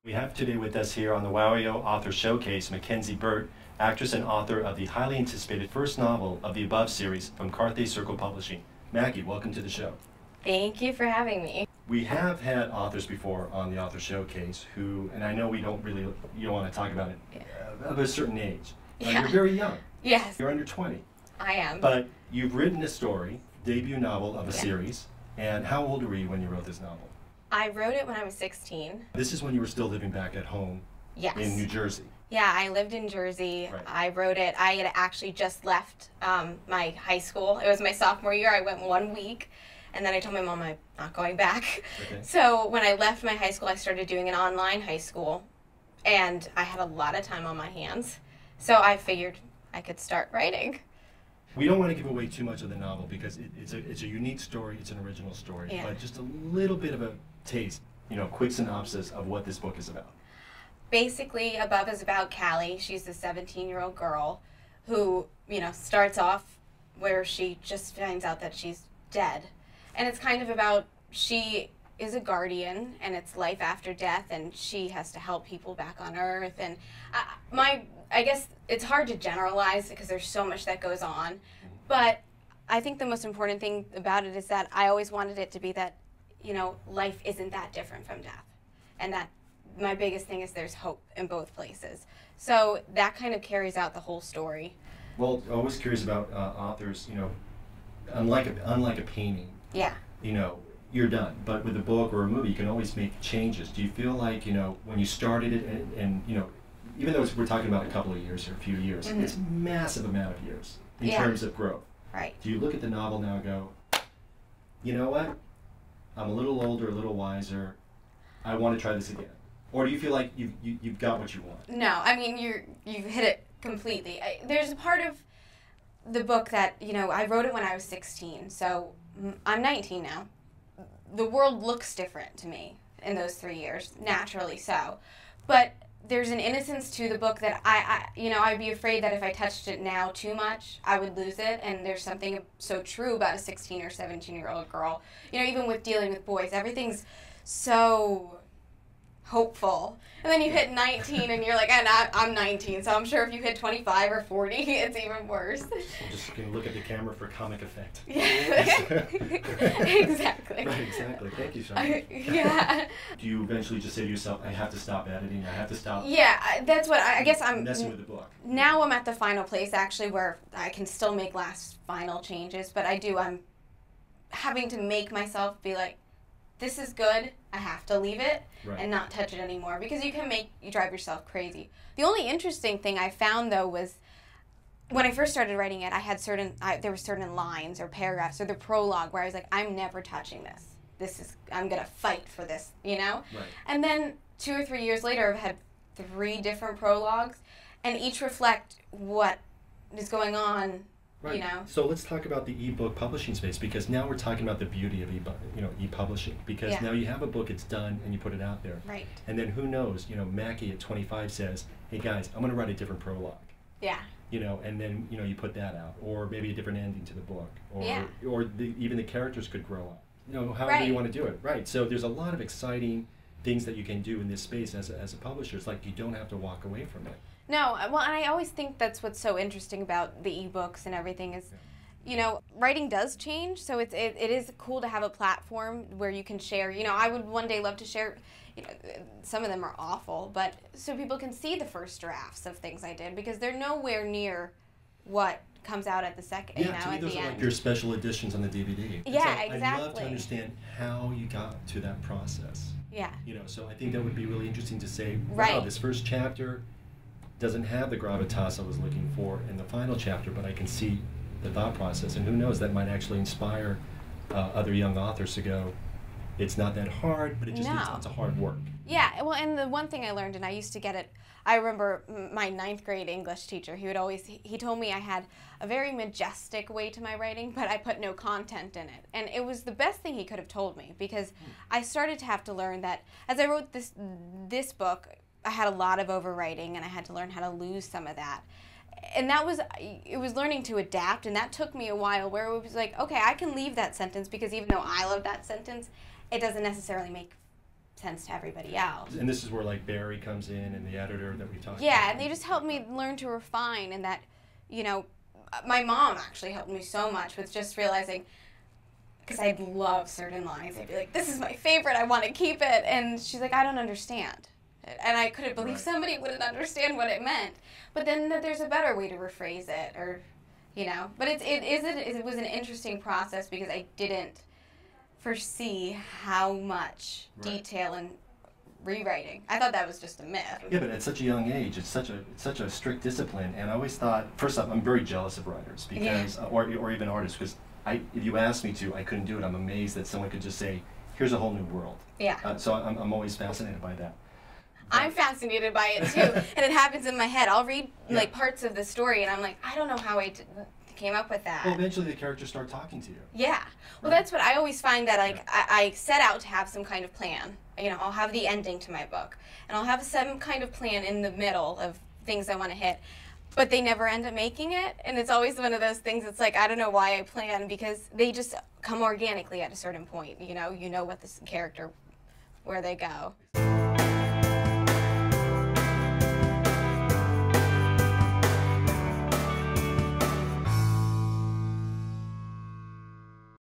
We have today with us here on the Wario Author Showcase, Mackie Burt, actress and author of the highly anticipated first novel of the above series from Carthay Circle Publishing. Mackie, welcome to the show. Thank you for having me. We have had authors before on the Author Showcase who, and I know you don't want to talk about it, of a certain age. You're very young. Yes. You're under 20. I am. But you've written a story, debut novel of a series, and how old were you when you wrote this novel? I wrote it when I was 16. This is when you were still living back at home in New Jersey. Yeah, I lived in Jersey. Right. I wrote it. I had actually just left my high school. It was my sophomore year. I went 1 week, and then I told my mom I'm not going back. Okay. So when I left my high school, I started doing an online high school, and I had a lot of time on my hands. So I figured I could start writing. We don't want to give away too much of the novel because it's a unique story, it's an original story, but just a little bit of a taste, quick synopsis of what this book is about. Basically, Above is about Callie. She's a 17-year-old girl who, starts off where she just finds out that she's dead. And it's kind of about she is a guardian, and it's life after death, and she has to help people back on Earth. And I guess it's hard to generalize because there's so much that goes on. But I think the most important thing about it is that I always wanted it to be that, life isn't that different from death. And that my biggest thing is there's hope in both places. So that kind of carries out the whole story. Well, I'm always curious about authors, unlike a painting, you're done. But with a book or a movie, you can always make changes. Do you feel like, when you started it and even though we're talking about a couple of years or a few years, it's a massive amount of years in terms of growth. Right. Do you look at the novel now and go, you know what? I'm a little older, a little wiser. I want to try this again. Or do you feel like you've got what you want? No, I mean, you've hit it completely. There's a part of the book that, I wrote it when I was 16, so I'm 19 now. The world looks different to me in those 3 years, naturally so. But there's an innocence to the book that I'd be afraid that if I touched it now too much, I would lose it. And there's something so true about a 16 or 17-year-old girl. Even with dealing with boys, everything's so hopeful. And then you hit 19 and you're like, I'm 19, so I'm sure if you hit 25 or 40, it's even worse. I'm just going to look at the camera for comic effect. Yeah. Exactly. Right, exactly. Thank you, Sean. Yeah. Do you eventually just say to yourself, I have to stop editing, I have to stop that's what I guess I'm messing with the book? Now I'm at the final place, actually, where I can still make final changes, but I'm having to make myself be like, this is good, I have to leave it and not touch it anymore, because you drive yourself crazy. The only interesting thing I found, though, was when I first started writing it, I had there were certain lines or paragraphs or the prologue where I was like, I'm never touching this. I'm gonna fight for this, Right. And then 2 or 3 years later, I've had 3 different prologues, and each reflect what is going on. Right. So let's talk about the ebook publishing space, because now we're talking about the beauty of e-publishing, because now you have a book, it's done, and you put it out there. Right. And then who knows, Mackie at 25 says, hey guys, I'm going to write a different prologue. Yeah. And then, you put that out, or maybe a different ending to the book, or even the characters could grow up. However you want to do it. Right. So there's a lot of exciting things that you can do in this space as a publisher. It's like you don't have to walk away from it. No, well, and I always think that's what's so interesting about the ebooks and everything is, writing does change, so it is cool to have a platform where you can share. I would one day love to share, some of them are awful, but so people can see the first drafts of things I did, because they're nowhere near what comes out at the second, to me, at those the are end. Like your special editions on the DVD. Yeah, exactly. I'd love to understand how you got to that process. Yeah. So I think that would be really interesting to say, wow, this first chapter doesn't have the gravitas I was looking for in the final chapter, but I can see the thought process, and who knows, that might actually inspire other young authors to go, it's not that hard, but it's a hard work. Yeah, well, and the one thing I learned, and I used to get it, I remember my 9th grade English teacher, he told me I had a very majestic way to my writing, but I put no content in it. And it was the best thing he could have told me, because I started to have to learn that as I wrote this book, I had a lot of overwriting, and I had to learn how to lose some of that. And it was learning to adapt, and that took me a while, where it was like, okay, I can leave that sentence, because even though I love that sentence, it doesn't necessarily make sense to everybody else. And this is where like Barry comes in and the editor that we talked about. Yeah, and they just helped me learn to refine, and that, you know, my mom actually helped me so much with just realizing, because I'd love certain lines. I'd be like, this is my favorite, I want to keep it. And she's like, I don't understand. And I couldn't believe somebody wouldn't understand what it meant. But then there's a better way to rephrase it, or, you know. But it was an interesting process because I didn't foresee how much detail and rewriting. I thought that was just a myth. Yeah, but at such a young age, it's such a strict discipline. And I always thought, first off, I'm very jealous of writers because, or even artists, because if you asked me to, I couldn't do it. I'm amazed that someone could just say, here's a whole new world. Yeah. So I'm always fascinated by that. I'm fascinated by it too, and it happens in my head. I'll read like parts of the story, and I'm like, I don't know how I came up with that. Well, eventually the characters start talking to you. Yeah. Well, that's what I always find, that like I set out to have some kind of plan. You know, I'll have the ending to my book, and I'll have some kind of plan in the middle of things I want to hit. But they never end up making it, and it's always one of those things. It's like, I don't know why I plan, because they just come organically at a certain point. You know what this character, where they go.